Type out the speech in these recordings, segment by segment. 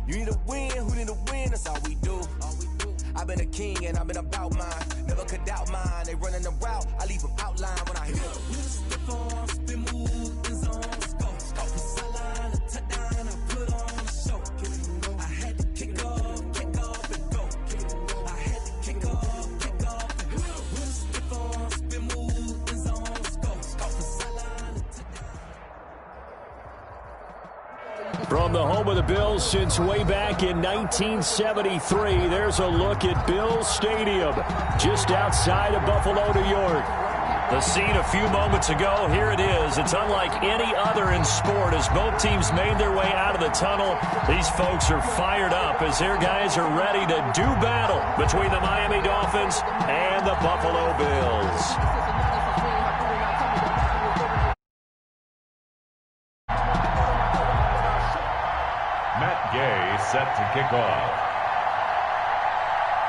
You need a win, who need a win, that's all we do. I've been a king and I've been about mine. Never could doubt mine. They running the route, I leave them outline when I hit them. We just step on, spin move, in zone, go. From sideline to touchdown, I put on the show. I had to kick off and go. I had to kick off and go. We just step on, spin move, in zone, go. From sideline to touchdown. From the home of the Bills since way back in 1973, there's a look at Bills Stadium, just outside of Buffalo, New York. The scene a few moments ago, here it is. It's unlike any other in sport as both teams made their way out of the tunnel. These folks are fired up as their guys are ready to do battle between the Miami Dolphins and the Buffalo Bills. Set to kick off.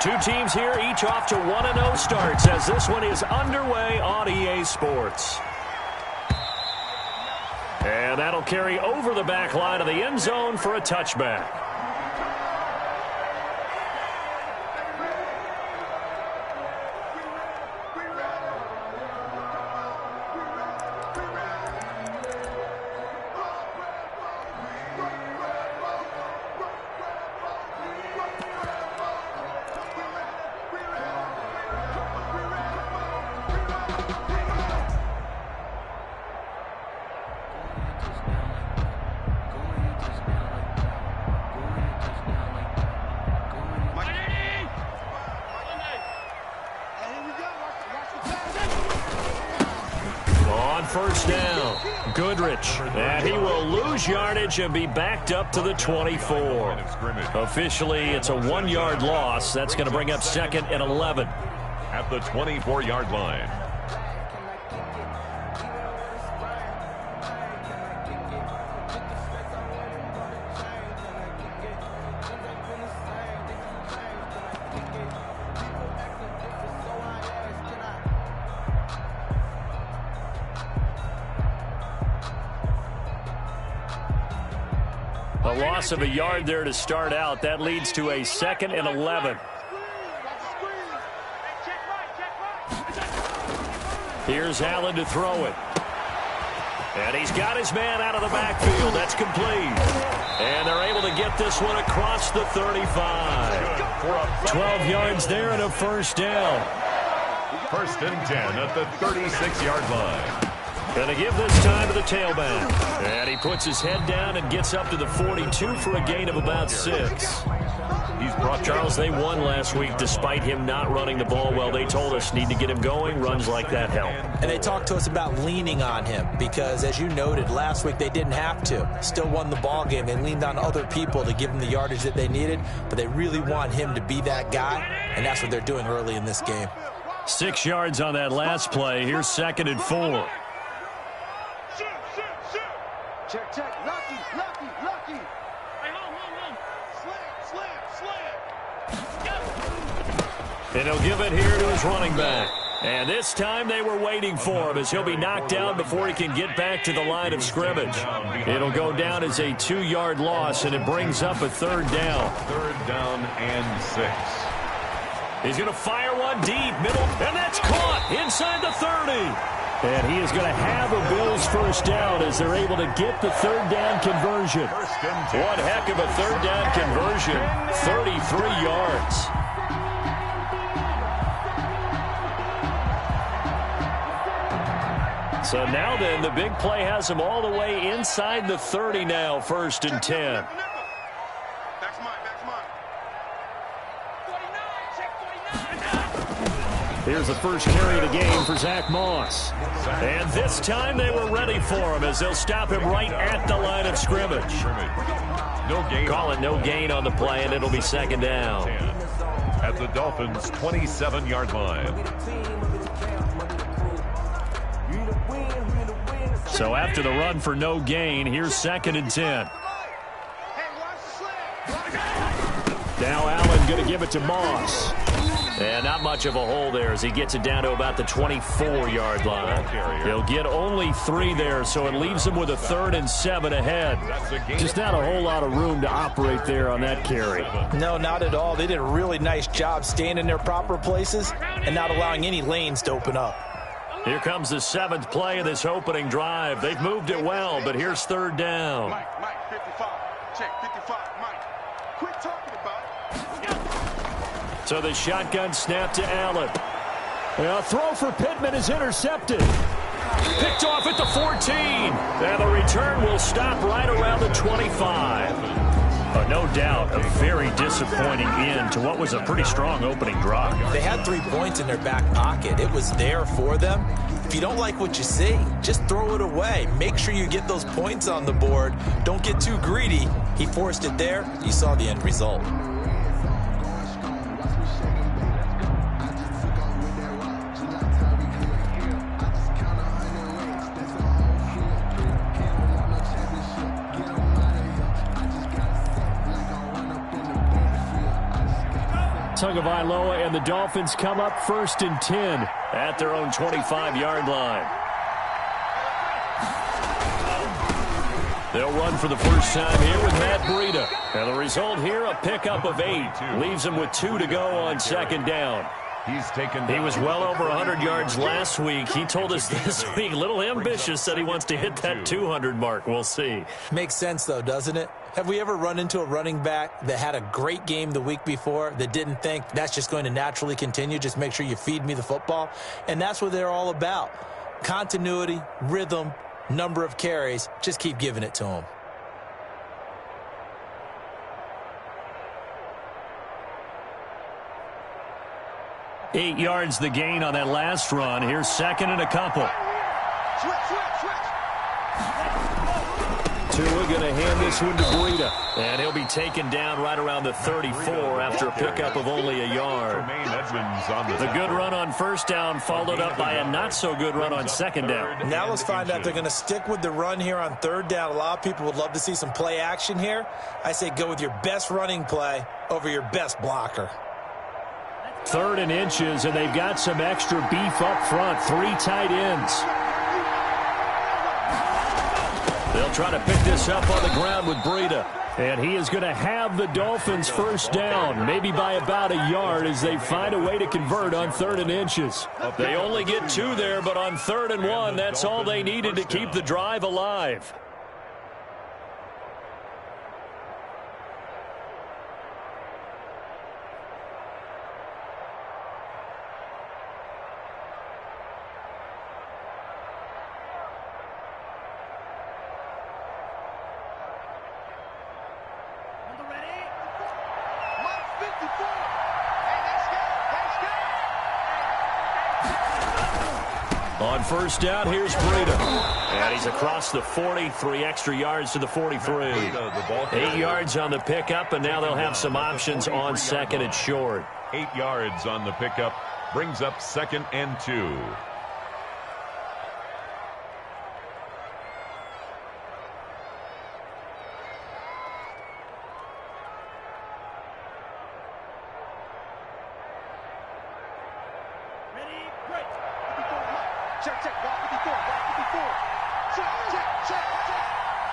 Two teams here, each off to 1-0 starts as this one is underway on EA Sports. And that'll carry over the back line of the end zone for a touchback. First down, Goodrich, and he will lose yardage and be backed up to the 24. Officially, it's a 1-yard loss. That's going to bring up 2nd and 11. At the 24-yard line. A loss of a yard there to start out. That leads to a 2nd and 11. Here's Allen to throw it. And he's got his man out of the backfield. That's complete. And they're able to get this one across the 35. 12 yards there and a first down. 1st and 10 at the 36-yard line. Going to give this time to the tailback. And he puts his head down and gets up to the 42 for a gain of about 6. Charles, they won last week despite him not running the ball well. They told us need to get him going. Runs like that help. And they talked to us about leaning on him because, as you noted, last week they didn't have to. Still won the ball game. They leaned on other people to give them the yardage that they needed, but they really want him to be that guy, and that's what they're doing early in this game. 6 yards on that last play. Here's 2nd and 4. Check, lucky. Hey, home. Slam. And he'll give it here to his running back. And this time they were waiting for him as he'll be knocked down before he can get back to the line of scrimmage. It'll go down as a 2-yard loss, and it brings up a 3rd down. 3rd down and 6. He's going to fire one deep, middle, and that's caught inside the 30. And he is going to have a Bills first down as they're able to get the 3rd down conversion. One heck of a 3rd down conversion, 33 yards. So now then, the big play has him all the way inside the 30 now, 1st and 10. Here's the first carry of the game for Zach Moss. And this time they were ready for him as they'll stop him right at the line of scrimmage. Call it no gain on the play, and it'll be 2nd down. At the Dolphins' 27-yard line. So after the run for no gain, here's 2nd and 10. Now Allen going to give it to Moss. And not much of a hole there as he gets it down to about the 24-yard line. He'll get only 3 there, so it leaves him with a 3rd and 7 ahead. Just not a whole lot of room to operate there on that carry. No, not at all. They did a really nice job staying in their proper places and not allowing any lanes to open up. Here comes the 7th play of this opening drive. They've moved it well, but here's 3rd down. Mike, 55. Check, 55, Mike. Quit talking about it. So the shotgun snap to Allen. A throw for Pittman is intercepted. Picked off at the 14. And the return will stop right around the 25. No doubt a very disappointing end to what was a pretty strong opening drive. They had 3 points in their back pocket. It was there for them. If you don't like what you see, just throw it away. Make sure you get those points on the board. Don't get too greedy. He forced it there. You saw the end result. Tagovailoa and the Dolphins come up 1st and 10 at their own 25-yard line. They'll run for the first time here with Matt Breida. And the result here, a pickup of 8. Leaves him with 2 to go on 2nd down. He was well over 100 yards last week. He told us this week, a little ambitious, said he wants to hit that 200 mark. We'll see. Makes sense, though, doesn't it? Have we ever run into a running back that had a great game the week before that didn't think that's just going to naturally continue? Just make sure you feed me the football. And that's what they're all about. Continuity, rhythm, number of carries. Just keep giving it to them. Eight yards the gain on that last run. Here's 2nd and a couple. Tua going to hand this one to Breida. And he'll be taken down right around the 34 after a pickup of only a yard. The good run on 1st down followed up by a not-so-good run on 2nd down. Now let's find out if they're going to stick with the run here on 3rd down. A lot of people would love to see some play action here. I say go with your best running play over your best blocker. 3rd and inches, and they've got some extra beef up front. 3 tight ends. They'll try to pick this up on the ground with Breida. And he is going to have the Dolphins 1st down, maybe by about a yard as they find a way to convert on 3rd and inches. They only get 2 there, but on 3rd and 1, that's all they needed to keep the drive alive. On 1st down, here's Breida. And he's across the 40, 3 extra yards to the 43. 8 yards on the pickup, and now they'll have some options on 2nd and short. 8 yards on the pickup brings up 2nd and 2. Check, ball 54. Check.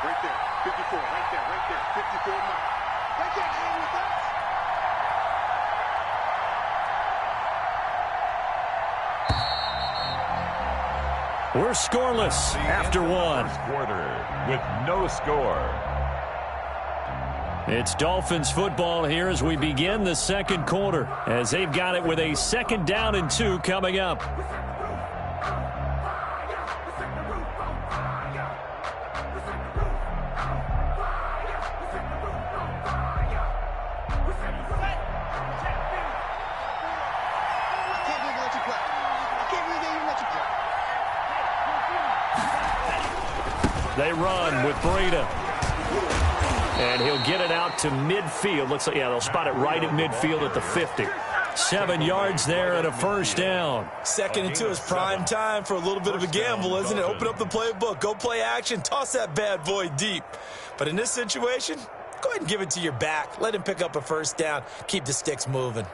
Right there, 54, right there, 54 Mike. They can't hang with us. We're scoreless after 1. Quarter with no score. It's Dolphins football here as we begin the 2nd quarter, as they've got it with a 2nd down and 2 coming up. They run with Breida. And he'll get it out to midfield. Looks like, yeah, they'll spot it right at midfield at the 50. 7 yards there and a 1st down. 2nd and 2 is prime time for a little bit of a gamble, isn't it? Open up the playbook. Go play action. Toss that bad boy deep. But in this situation, go ahead and give it to your back. Let him pick up a first down. Keep the sticks moving.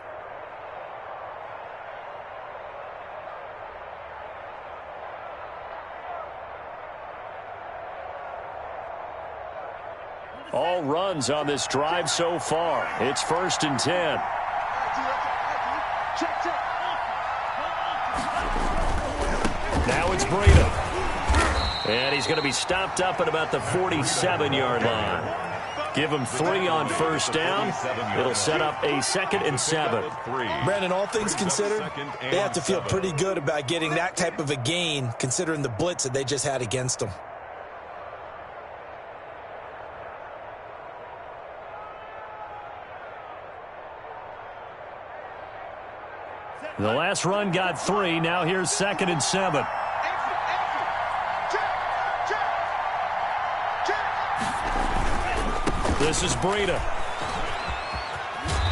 All runs on this drive so far. It's 1st and 10. Now it's Breida. And he's going to be stopped up at about the 47-yard line. Give him 3 on first down. It'll set up a 2nd and 7. Brandon, all things considered, they have to feel pretty good about getting that type of a gain considering the blitz that they just had against them. The last run got 3. Now here's 2nd and 7. This is Breida.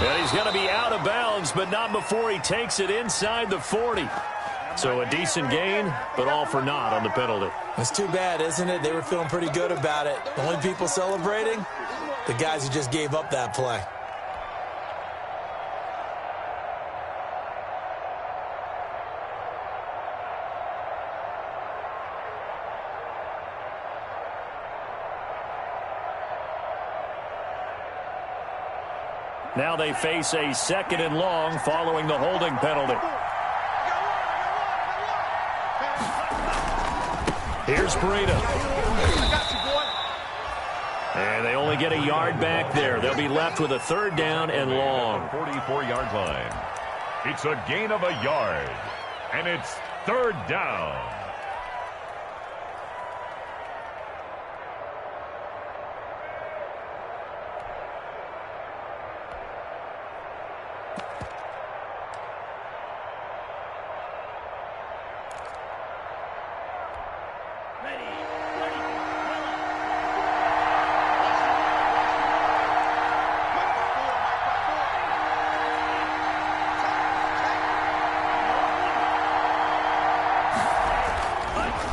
And he's going to be out of bounds, but not before he takes it inside the 40. So a decent gain, but all for naught on the penalty. It's too bad, isn't it? They were feeling pretty good about it. The only people celebrating, the guys who just gave up that play. Now they face a 2nd and long following the holding penalty. Here's Breida. And they only get a yard back there. They'll be left with a 3rd down and long. 44-yard line. It's a gain of a yard. And it's 3rd down.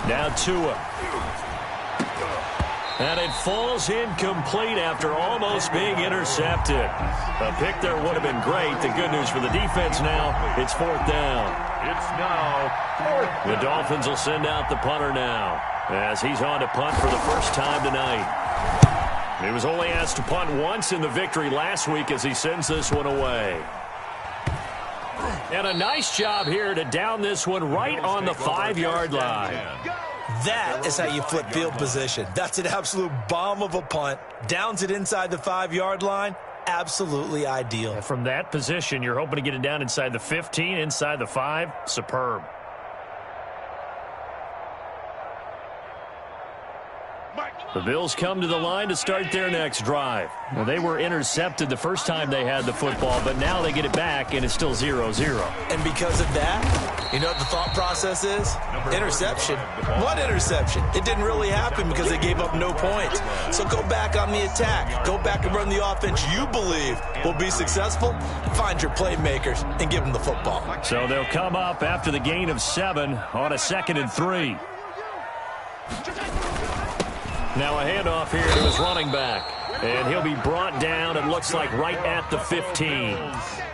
Now Tua. And it falls incomplete after almost being intercepted. A pick there would have been great. The good news for the defense now, it's 4th down. It's now 4th down. The Dolphins will send out the punter now as he's on to punt for the first time tonight. He was only asked to punt once in the victory last week as he sends this one away. And a nice job here to down this one right on the 5-yard line. That is how you flip field position. That's an absolute bomb of a punt. Downs it inside the 5-yard line. Absolutely ideal. And from that position, you're hoping to get it down inside the 15, inside the 5. Superb. The Bills come to the line to start their next drive. Well, they were intercepted the first time they had the football, but now they get it back, and it's still 0-0. And because of that, you know what the thought process is? Interception. What interception? It didn't really happen because they gave up no points. So go back on the attack. Go back and run the offense you believe will be successful. Find your playmakers and give them the football. So they'll come up after the gain of 7 on a 2nd and 3. Now a handoff here to his running back. And he'll be brought down, it looks like, right at the 15.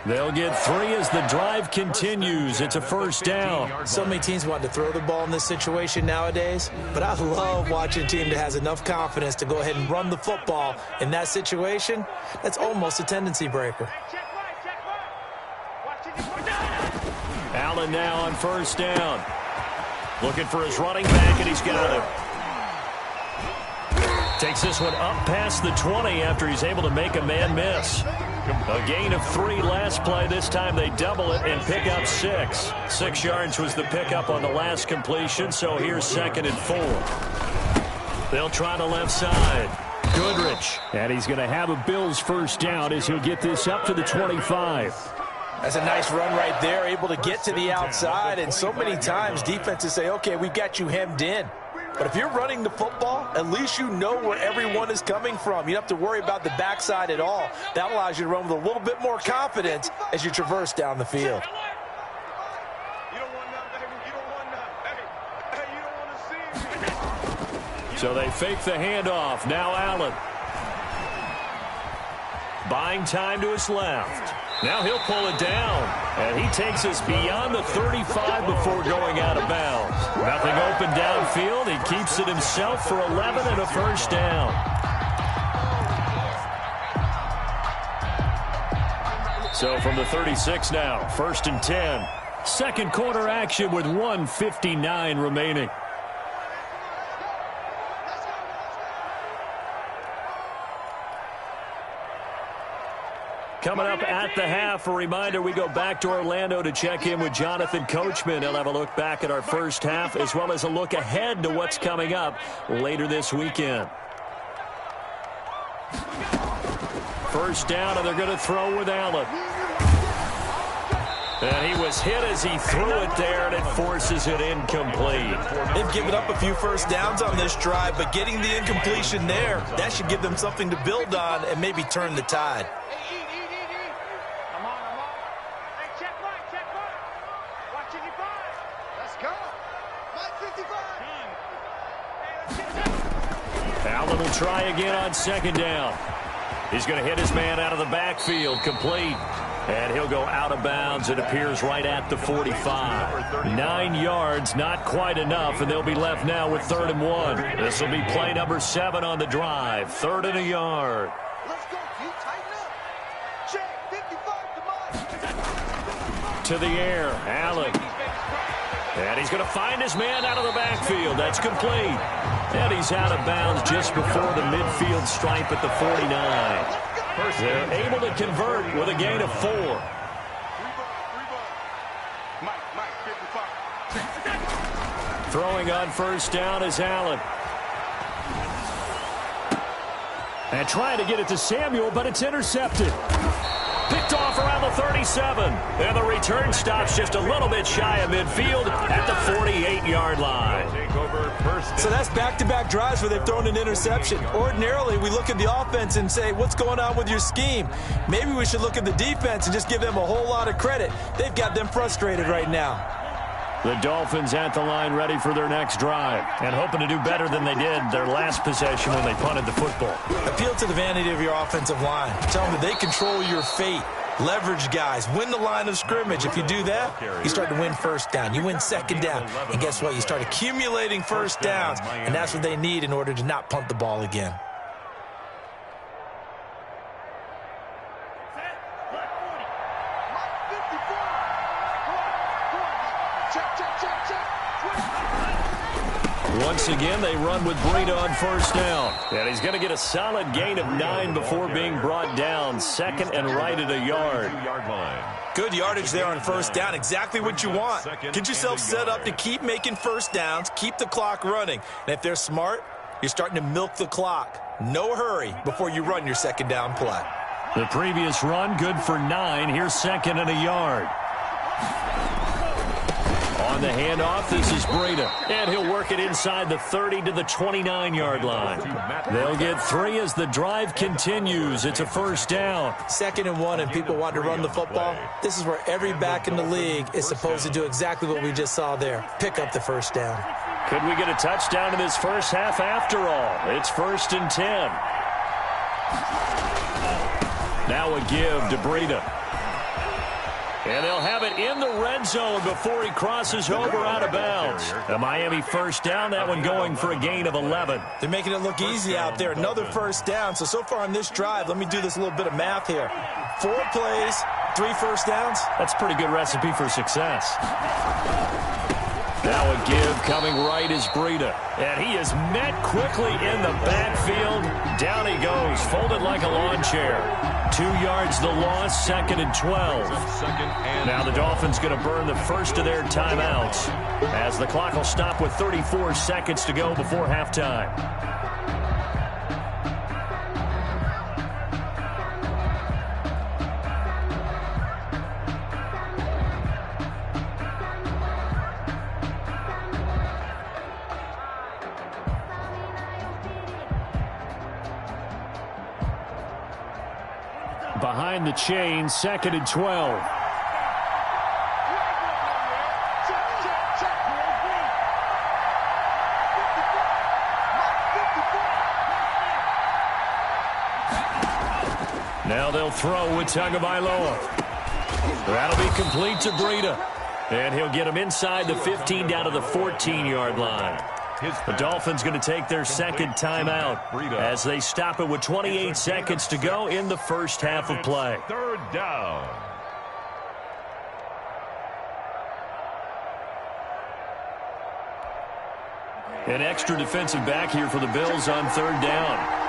They'll get 3 as the drive continues. It's a 1st down. So many teams want to throw the ball in this situation nowadays, but I love watching a team that has enough confidence to go ahead and run the football in that situation. That's almost a tendency breaker. Allen now on 1st down. Looking for his running back, and he's got him. Takes this one up past the 20 after he's able to make a man miss. A gain of 3 last play. This time they double it and pick up 6. 6 yards was the pickup on the last completion, so here's 2nd and 4. They'll try the left side. Goodrich. And he's going to have a Bills 1st down as he'll get this up to the 25. That's a nice run right there, able to get to the outside, and so many times defenses say, okay, we've got you hemmed in. But if you're running the football, at least you know where everyone is coming from. You don't have to worry about the backside at all. That allows you to run with a little bit more confidence as you traverse down the field. So they fake the handoff. Now Allen. buying time to his left. Now he'll pull it down, and he takes us beyond the 35 before going out of bounds. Nothing open downfield. He keeps it himself for 11 and a first down. So from the 36 now, 1st and 10. Second quarter action with 1:59 remaining. Coming up at the half, a reminder, we go back to Orlando to check in with Jonathan Coachman. He'll have a look back at our first half as well as a look ahead to what's coming up later this weekend. First down, and they're going to throw with Allen. And he was hit as he threw it there, and it forces it incomplete. They've given up a few first downs on this drive, but getting the incompletion there, that should give them something to build on and maybe turn the tide. Allen will try again on second down. He's going to hit his man out of the backfield, complete. And he'll go out of bounds. It appears right at the 45. 9 yards, not quite enough, and they'll be left now with 3rd and 1. This will be play number 7 on the drive. 3rd and a yard. Let's go, Q. Tighten up. Check. 55 to To the air, Allen. And he's going to find his man out of the backfield. That's complete. And he's out of bounds just before the midfield stripe at the 49. They're able to convert with a gain of 4. Throwing on first down is Allen. And trying to get it to Samuel, but it's intercepted. Picked off around the 37. And the return stops just a little bit shy of midfield at the 48-yard line. So that's back-to-back drives where they've thrown an interception. Ordinarily, we look at the offense and say, what's going on with your scheme? Maybe we should look at the defense and just give them a whole lot of credit. They've got them frustrated right now. The Dolphins at the line ready for their next drive and hoping to do better than they did their last possession when they punted the football. Appeal to the vanity of your offensive line. Tell them that they control your fate. Leverage guys. Win the line of scrimmage. If you do that, you start to win first down. You win second down. And guess what? You start accumulating first downs. And that's what they need in order to not punt the ball again. Once again, they run with Breida on first down. And he's going to get a solid gain of 9 before being brought down. 2nd and right at a yard. Good yardage there on first down. Exactly what you want. Get yourself set up to keep making first downs, keep the clock running. And if they're smart, you're starting to milk the clock. No hurry before you run your second down play. The previous run, good for 9. Here's 2nd and a yard. On the handoff, this is Breida. And he'll work it inside the 30 to the 29-yard line. They'll get 3 as the drive continues. It's a first down. 2nd and 1, and people want to run the football. This is where every back in the league is supposed to do exactly what we just saw there. Pick up the first down. Could we get a touchdown in this first half after all? It's 1st and 10. Now a give to Breida. And they'll have it in the red zone before he crosses over out of bounds. The Miami first down, that one going for a gain of 11. They're making it look easy out there. Another first down. So far on this drive, let me do this little bit of math here. 4 plays, 3 first downs. That's a pretty good recipe for success. Now a give coming right is Breida. And he is met quickly in the backfield. Down he goes, folded like a lawn chair. 2 yards the loss, 2nd and 12. Now the Dolphins going to burn the first of their timeouts as the clock will stop with 34 seconds to go before halftime. Behind the chain, 2nd and 12. Now they'll throw with Tagovailoa. That'll be complete to Breida. And he'll get him inside the 15 down to the 14-yard line. The Dolphins going to take their second timeout as they stop it with 28 seconds to go in the first half of play. Third down. An extra defensive back here for the Bills on third down.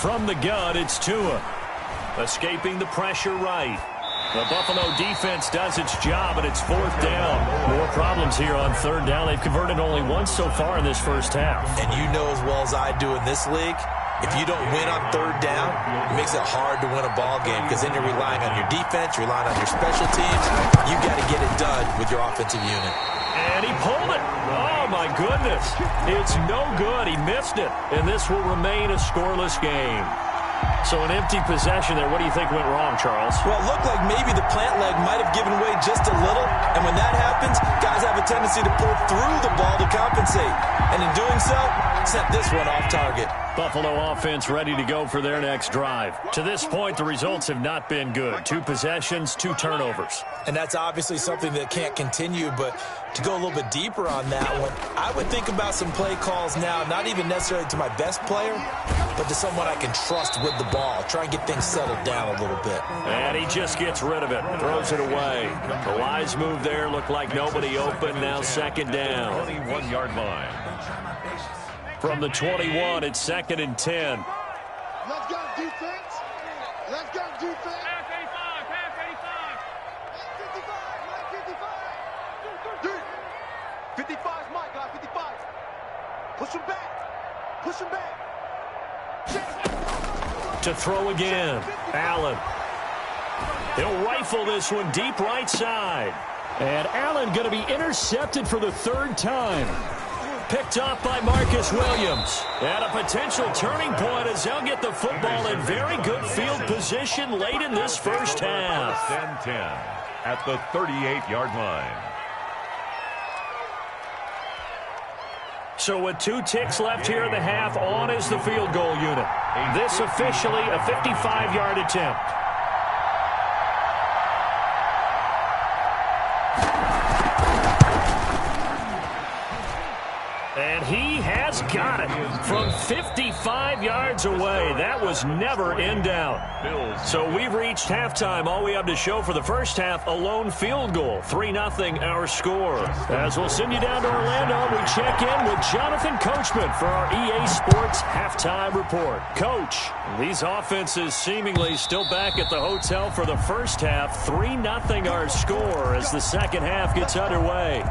From the gun, it's Tua. Escaping the pressure right. The Buffalo defense does its job, and it's fourth down. More problems here on third down. They've converted only once so far in this first half. And you know as well as I do in this league, if you don't win on third down, it makes it hard to win a ball game because then you're relying on your defense, you're relying on your special teams. You've got to get it done with your offensive unit. And he pulled it. Oh, my goodness. It's no good. He missed it. And this will remain a scoreless game. So an empty possession there. What do you think went wrong, Charles? Well, it looked like maybe the plant leg might have given way just a little. And when that happens, guys have a tendency to pull through the ball to compensate. And in doing so, sent this one off target. Buffalo offense ready to go for their next drive. To this point, the results have not been good. 2 possessions, 2 turnovers. And that's obviously something that can't continue, but to go a little bit deeper on that one, I would think about some play calls now, not even necessarily to my best player, but to someone I can trust with the ball. Try and get things settled down a little bit. And he just gets rid of it, throws it away. The wise move there, looked like nobody open, now second down. 21-yard line. From the 21, it's 2nd and 10. Let's go defense. Let's go defense. Pass 85, pass 85. 55, Mike 55. 55 is Mike, guys, 55. Push him back. Push him back. To throw again, Allen. He'll rifle this one deep right side. And Allen going to be intercepted for the 3rd time. Picked off by Marcus Williams. And a potential turning point as they'll get the football in very good field position late in this first half. 1st and 10 at the 38-yard line. So with 2 ticks left here in the half, on is the field goal unit. This officially a 55-yard attempt. And he has got it from 55 yards away. That was never in doubt. So we've reached halftime. All we have to show for the first half, a lone field goal. 3-0 our score. As we'll send you down to Orlando, we check in with Jonathan Coachman for our EA Sports Halftime Report. Coach, these offenses seemingly still back at the hotel for the first half. 3-0 our score as the second half gets underway.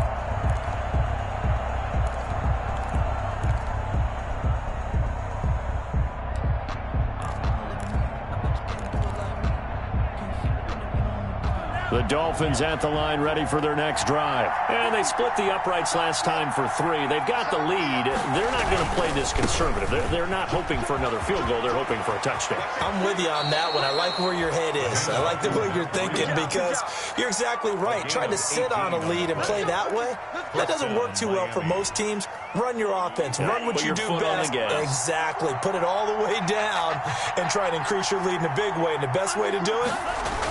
The Dolphins at the line ready for their next drive. And they split the uprights last time for 3. They've got the lead. They're not going to play this conservative. They're not hoping for another field goal. They're hoping for a touchdown. I'm with you on that one. I like where your head is. I like the way you're thinking because you're exactly right. Trying to sit on a lead and play that way, that doesn't work too well for most teams. Run your offense. Run what you do best. Exactly. Put it all the way down and try and increase your lead in a big way. And the best way to do it,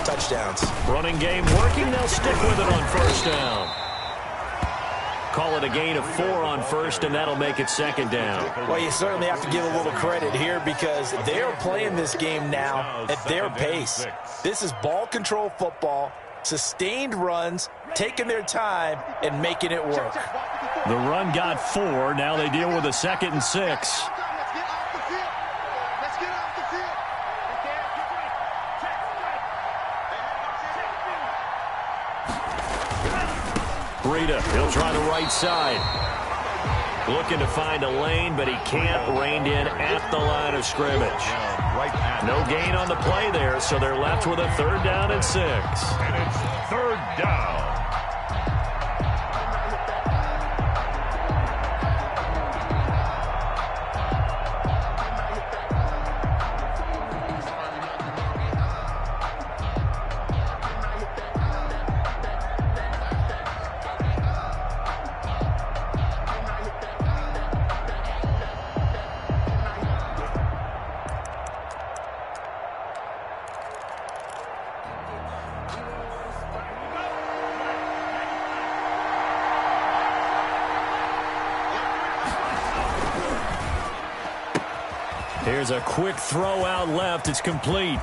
touchdowns. Running game working. They'll stick with it on first down. Call it a gain of 4 on first, and that'll make it second down. Well, you certainly have to give a little credit here because they're playing this game now at their pace. This is ball control football, sustained runs, taking their time, and making it work. The run got 4. Now they deal with a 2nd and 6. Breida, he'll try the right side. Looking to find a lane, but he can't. Reined in at the line of scrimmage. No gain on the play there, so they're left with a 3rd down and 6. And it's 3rd down. Here's a quick throw out left. It's complete.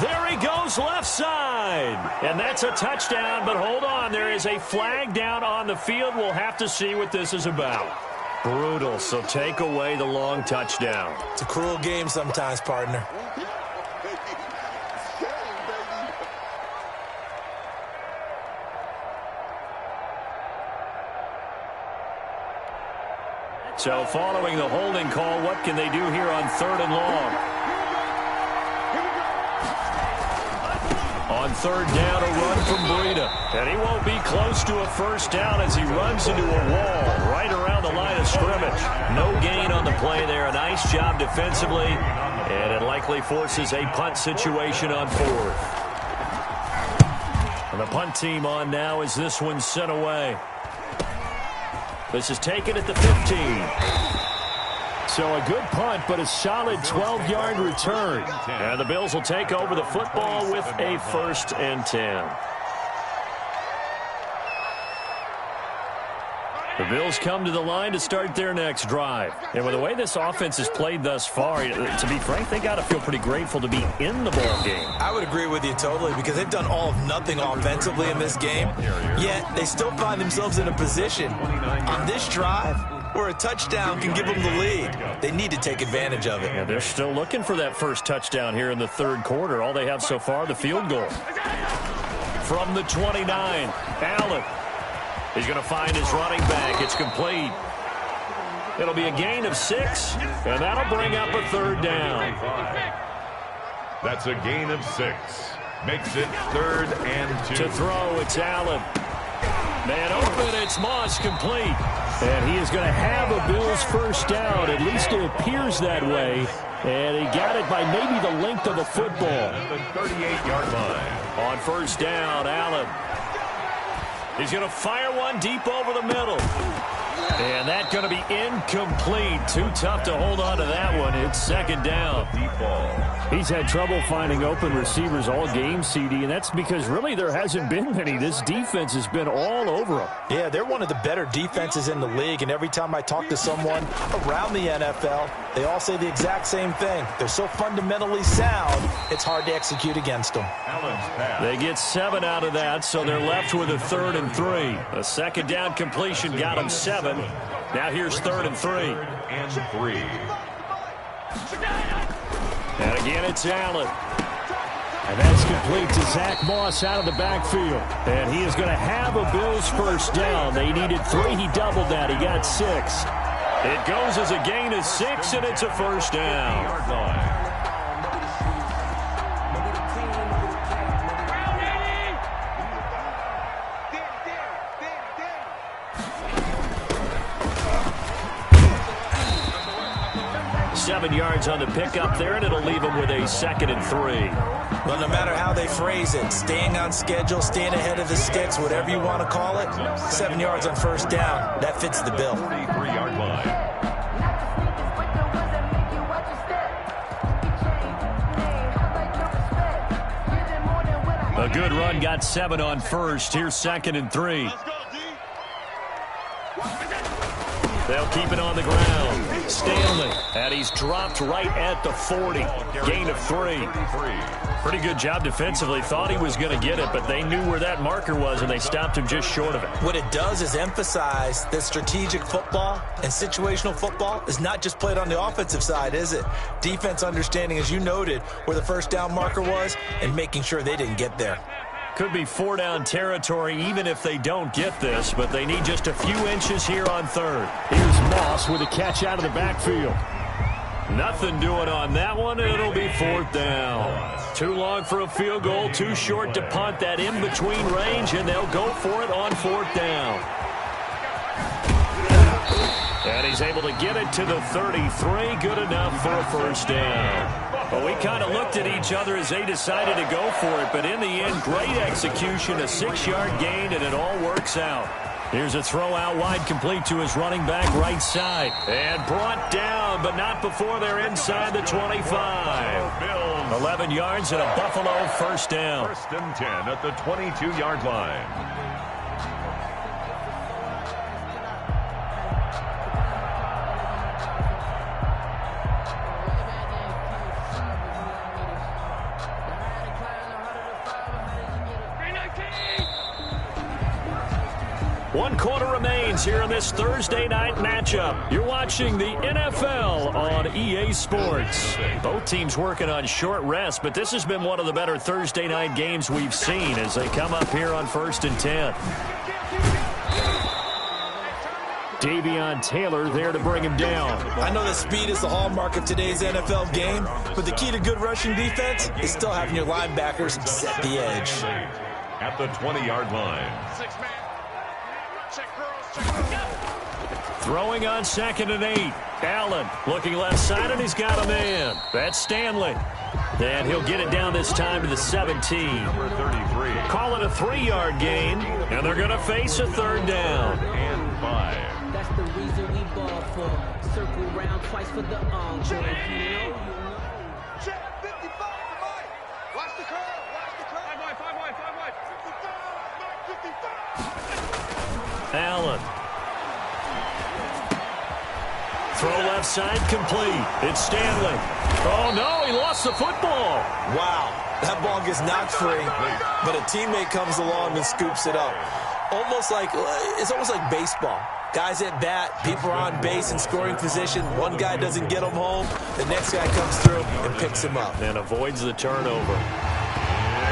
There he goes left side. And that's a touchdown, but hold on. There is a flag down on the field. We'll have to see what this is about. Brutal, so take away the long touchdown. It's a cruel game sometimes, partner. So following the holding call, what can they do here on 3rd and long? On 3rd down, a run from Breida. And he won't be close to a first down as he runs into a wall right around the line of scrimmage. No gain on the play there. A nice job defensively. And it likely forces a punt situation on 4th. And the punt team on now as this one's sent away. This is taken at the 15. So a good punt, but a solid 12-yard return. And the Bills will take over the football with a 1st and 10. The Bills come to the line to start their next drive. And with the way this offense has played thus far, to be frank, they got to feel pretty grateful to be in the ball game. I would agree with you totally because they've done all of nothing offensively in this game, yet they still find themselves in a position on this drive where a touchdown can give them the lead. They need to take advantage of it. And they're still looking for that first touchdown here in the 3rd quarter. All they have so far, the field goal. From the 29, Allen. He's going to find his running back. It's complete. It'll be a gain of 6, and that'll bring up a 3rd down. That's a gain of 6. Makes it 3rd and 2. To throw, it's Allen. Man open, it's Moss, complete. And he is going to have a Bills first down. At least it appears that way. And he got it by maybe the length of a football. At the 38-yard line. On first down, Allen. He's going to fire one deep over the middle. And that's going to be incomplete. Too tough to hold on to that one. It's 2nd down. Deep ball. He's had trouble finding open receivers all game, CD, and that's because really there hasn't been many. This defense has been all over them. Yeah, they're one of the better defenses in the league, and every time I talk to someone around the NFL, they all say the exact same thing. They're so fundamentally sound, it's hard to execute against them. They get 7 out of that, so they're left with a 3rd and 3. A 2nd down completion got them 7. Now here's 3rd and 3. 3rd and 3. And again, it's Allen. And that's complete to Zach Moss out of the backfield. And he is going to have a Bills first down. They needed 3. He doubled that. He got 6. It goes as a gain of 6, and it's a first down. Seven yards on the pickup there, and it'll leave them with a 2nd and 3. Well, no matter how they phrase it, staying on schedule, staying ahead of the sticks, whatever you want to call it, 7 yards on first down, that fits the bill. 33-yard line. A good run, got 7 on first. Here's 2nd and 3. They'll keep it on the ground. Stanley, and he's dropped right at the 40. Gain of 3. Pretty good job defensively. Thought he was going to get it, but they knew where that marker was, and they stopped him just short of it. What it does is emphasize that strategic football and situational football is not just played on the offensive side, is it? Defense understanding, as you noted, where the first down marker was and making sure they didn't get there. Could be 4-down territory even if they don't get this, but they need just a few inches here on 3rd. Here's Moss with a catch out of the backfield. Nothing doing on that one, and it'll be 4th down. Too long for a field goal, too short to punt that in-between range, and they'll go for it on 4th down. And he's able to get it to the 33, good enough for a first down. But we kind of looked at each other as they decided to go for it, but in the end, great execution, a 6-yard gain, and it all works out. Here's a throw out wide, complete to his running back right side. And brought down, but not before they're inside the 25. 11 yards and a Buffalo first down. 1st and 10 at the 22-yard line. 1 quarter remains here in this Thursday night matchup. You're watching the NFL on EA Sports. Both teams working on short rest, but this has been one of the better Thursday night games we've seen as they come up here on 1st and 10. Davion Taylor there to bring him down. I know that speed is the hallmark of today's NFL game, but the key to good rushing defense is still having your linebackers set the edge. At the 20-yard line. Throwing on 2nd and 8. Allen looking left side, and he's got a man. That's Stanley. And he'll get it down this time to the 17. Number 33. Call it a 3-yard gain, and they're going to face a 3rd down. And 5. That's the reason we ball for. Circle round twice for the encore. Check 55 to Mike. Watch the curve. Watch the curve. 5 wide. 55. Mike 55. Allen. Throw left side complete. It's Stanley. Oh, no, he lost the football. Wow, that ball gets knocked free, but a teammate comes along and scoops it up. It's almost like baseball. Guys at bat, people are on base in scoring position. One guy doesn't get him home. The next guy comes through and picks him up. And avoids the turnover.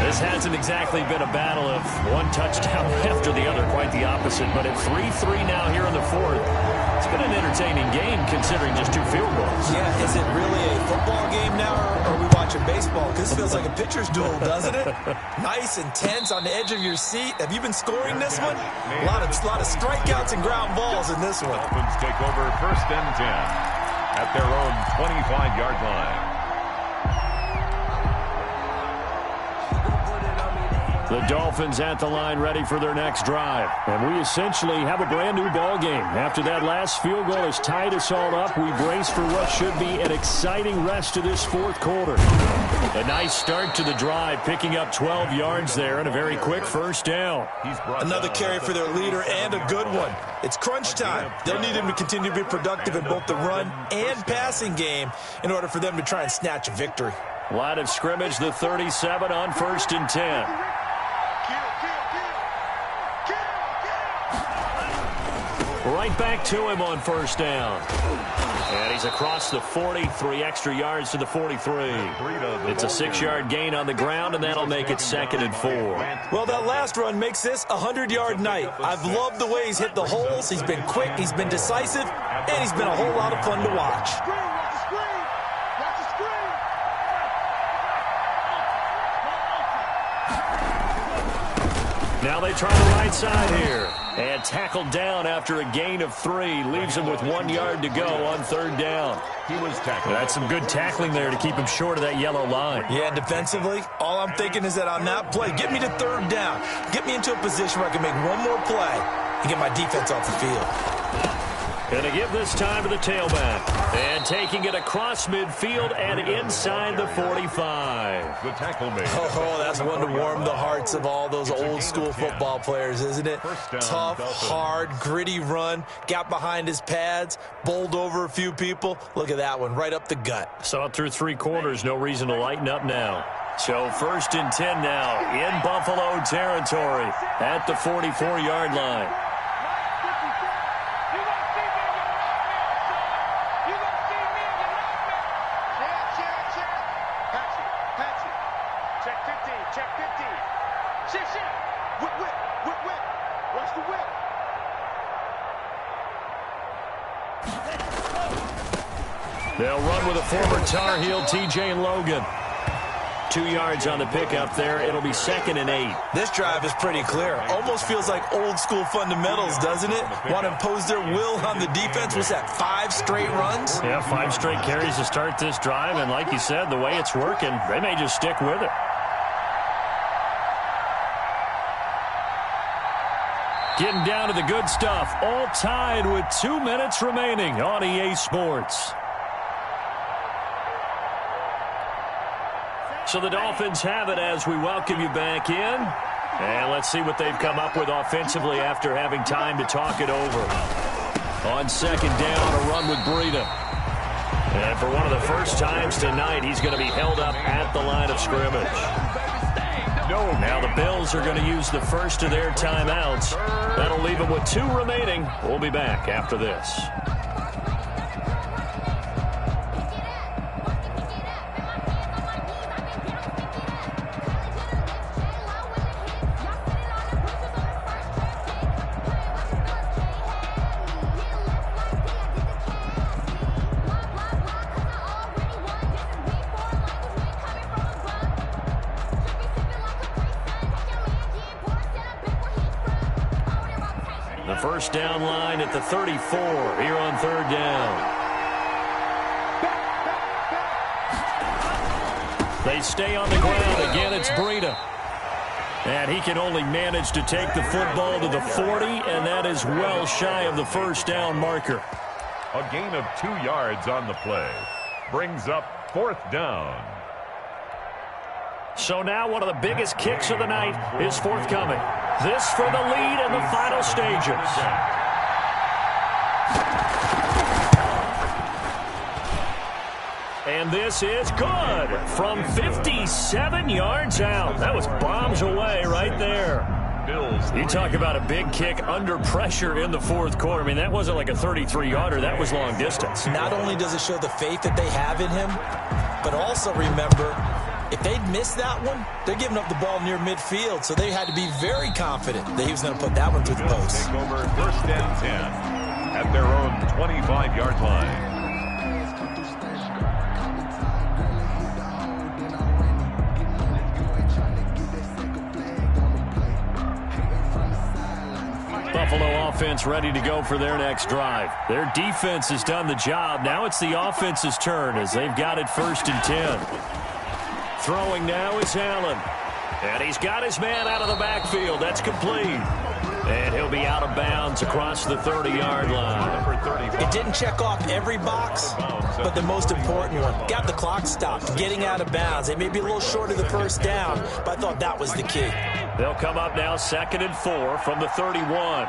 This hasn't exactly been a battle of one touchdown after the other, quite the opposite. But at 3-3 now here in the 4th, it's been an entertaining game considering just 2 field goals. Yeah, is it really a football game now, or are we watching baseball? This feels like a pitcher's duel, doesn't it? Nice and tense on the edge of your seat. Have you been scoring this one? A lot of strikeouts and ground balls in this one. Dolphins take over 1st and 10 at their own 25-yard line. The Dolphins at the line ready for their next drive. And we essentially have a brand new ball game. After that last field goal has tied us all up, we brace for what should be an exciting rest of this 4th quarter. A nice start to the drive, picking up 12 yards there and a very quick 1st down. Another carry for their leader and a good one. It's crunch time. They'll need him to continue to be productive in both the run and passing game in order for them to try and snatch a victory. Line of scrimmage, the 37 on 1st and 10. Right back to him on 1st down. And he's across the 40, 3 extra yards to the 43. It's a 6-yard gain on the ground, and that'll make it 2nd and 4. Well, that last run makes this a 100-yard night. I've loved the way he's hit the holes. He's been quick, he's been decisive, and he's been a whole lot of fun to watch. Now they try the right side here. And tackled down after a gain of 3. Leaves him with 1 yard to go on 3rd down. He was tackled. That's some good tackling there to keep him short of that yellow line. Yeah, and defensively, all I'm thinking is that on that play, get me to 3rd down. Get me into a position where I can make one more play and get my defense off the field. Going to give this time to the tailback. And taking it across midfield and inside the 45. The tackle made. Oh, that's one to warm the hearts of all those old school football players, isn't it? Tough, hard, gritty run. Got behind his pads, bowled over a few people. Look at that one, right up the gut. Saw it through 3 quarters. No reason to lighten up now. So 1st and 10 now in Buffalo territory at the 44-yard line. They'll run with a former Tar Heel, T.J. Logan. 2 yards on the pickup there. It'll be 2nd and 8. This drive is pretty clear. Almost feels like old school fundamentals, doesn't it? Want to impose their will on the defense. Was that 5 straight runs? Yeah, 5 straight carries to start this drive. And like you said, the way it's working, they may just stick with it. Getting down to the good stuff. All tied with 2 minutes remaining on EA Sports. So the Dolphins have it as we welcome you back in. And let's see what they've come up with offensively after having time to talk it over. On 2nd down, a run with Breida. And for one of the first times tonight, he's going to be held up at the line of scrimmage. Now the Bills are going to use the first of their timeouts. That'll leave them with 2 remaining. We'll be back after this. The first down line at the 34 here on 3rd down. They stay on the ground. Again, it's Breida. And he can only manage to take the football to the 40, and that is well shy of the first down marker. A gain of 2 yards on the play. Brings up 4th down. So now one of the biggest kicks of the night is forthcoming. This for the lead in the final stages. And this is good from 57 yards out. That was bombs away right there. You talk about a big kick under pressure in the 4th quarter. I mean, that wasn't like a 33-yarder. That was long distance. Not only does it show the faith that they have in him, but also remember, if they'd missed that one, they're giving up the ball near midfield, so they had to be very confident that he was going to put that one through the post. Take over 1st and 10 at their own 25-yard line. Buffalo offense ready to go for their next drive. Their defense has done the job. Now it's the offense's turn as they've got it 1st and 10. Throwing now is Allen. And he's got his man out of the backfield. That's complete. And he'll be out of bounds across the 30-yard line. It didn't check off every box, but the most important one. Got the clock stopped, getting out of bounds. They may be a little short of the first down, but I thought that was the key. They'll come up now 2nd and 4 from the 31.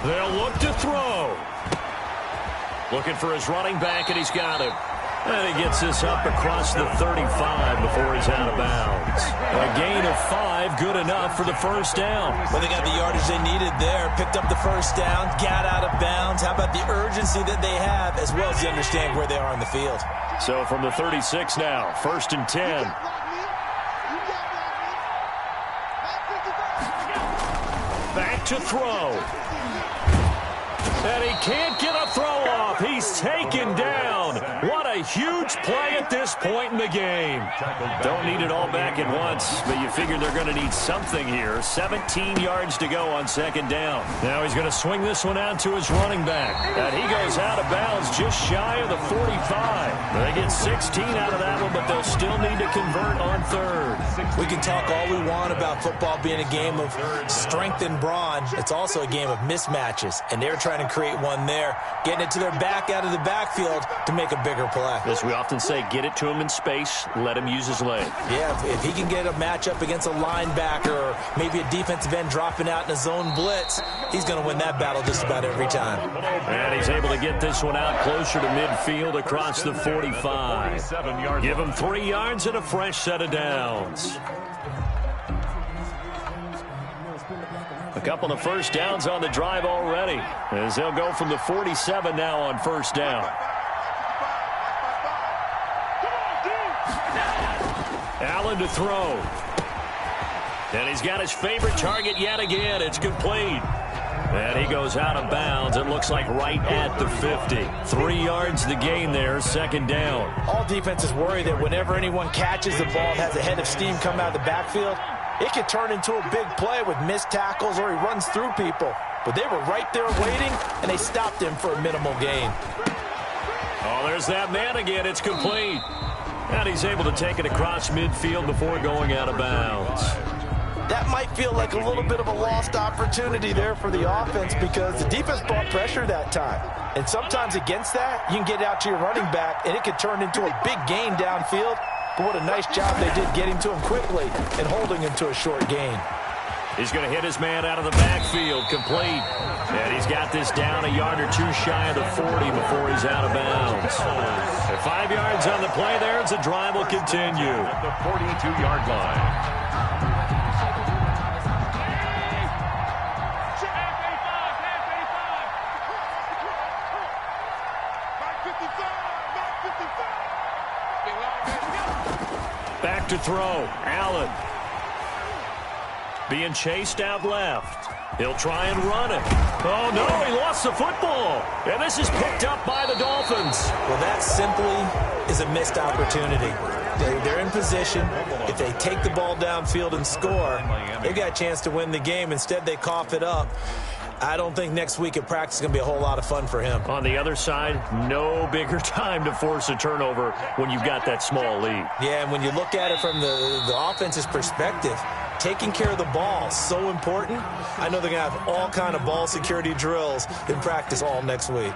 They'll look to throw. Looking for his running back, and he's got him. And he gets this up across the 35 before he's out of bounds. A gain of 5, good enough for the first down. Well, they got the yardage they needed there, picked up the first down, got out of bounds. How about the urgency that they have, as well as they understand where they are on the field. So from the 36 now, 1st and 10. Back to throw. And he can't get a throw off. He's taken down. What a huge play at this point in the game. Don't need it all back at once, but you figure they're going to need something here. 17 yards to go on 2nd down. Now he's going to swing this one out to his running back. And he goes out of bounds just shy of the 45. They get 16 out of that one, but they'll still need to convert on 3rd. We can talk all we want about football being a game of strength and brawn. It's also a game of mismatches, and they're trying to create one there, getting it to their back out of the backfield to make a bigger play. As we often say, get it to him in space, let him use his leg. Yeah, if he can get a matchup against a linebacker or maybe a defensive end dropping out in a zone blitz, he's going to win that battle just about every time. And he's able to get this one out closer to midfield across the 45. Give him 3 yards and a fresh set of downs. A couple of first downs on the drive already, as they'll go from the 47 now on 1st down. Allen to throw. And he's got his favorite target yet again. It's complete. And he goes out of bounds. It looks like right at the 50. 3 yards the gain there, 2nd down. All defenses worry that whenever anyone catches the ball and has a head of steam come out of the backfield, it could turn into a big play with missed tackles or he runs through people. But they were right there waiting, and they stopped him for a minimal gain. Oh, there's that man again. It's complete. And he's able to take it across midfield before going out of bounds. That might feel like a little bit of a lost opportunity there for the offense because the defense brought pressure that time. And sometimes against that, you can get out to your running back, and it could turn into a big gain downfield. But what a nice job they did getting to him quickly and holding him to a short gain. He's going to hit his man out of the backfield, complete. And he's got this down a yard or two shy of the 40 before he's out of bounds. At 5 yards on the play there as the drive will continue. At the 42-yard line. Back to throw. Allen. Being chased out left. He'll try and run it. Oh, no, he lost the football. And this is picked up by the Dolphins. Well, that simply is a missed opportunity. They're in position. If they take the ball downfield and score, they've got a chance to win the game. Instead, they cough it up. I don't think next week at practice is going to be a whole lot of fun for him. On the other side, no bigger time to force a turnover when you've got that small lead. Yeah, and when you look at it from the offense's perspective, taking care of the ball is so important. I know they're going to have all kind of ball security drills in practice all next week.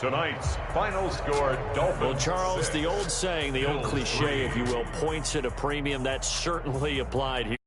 Tonight's final score, Dolphins. Well, Charles, 6. the old saying, the old Bills cliche, 3. if you will, points at a premium. That certainly applied here.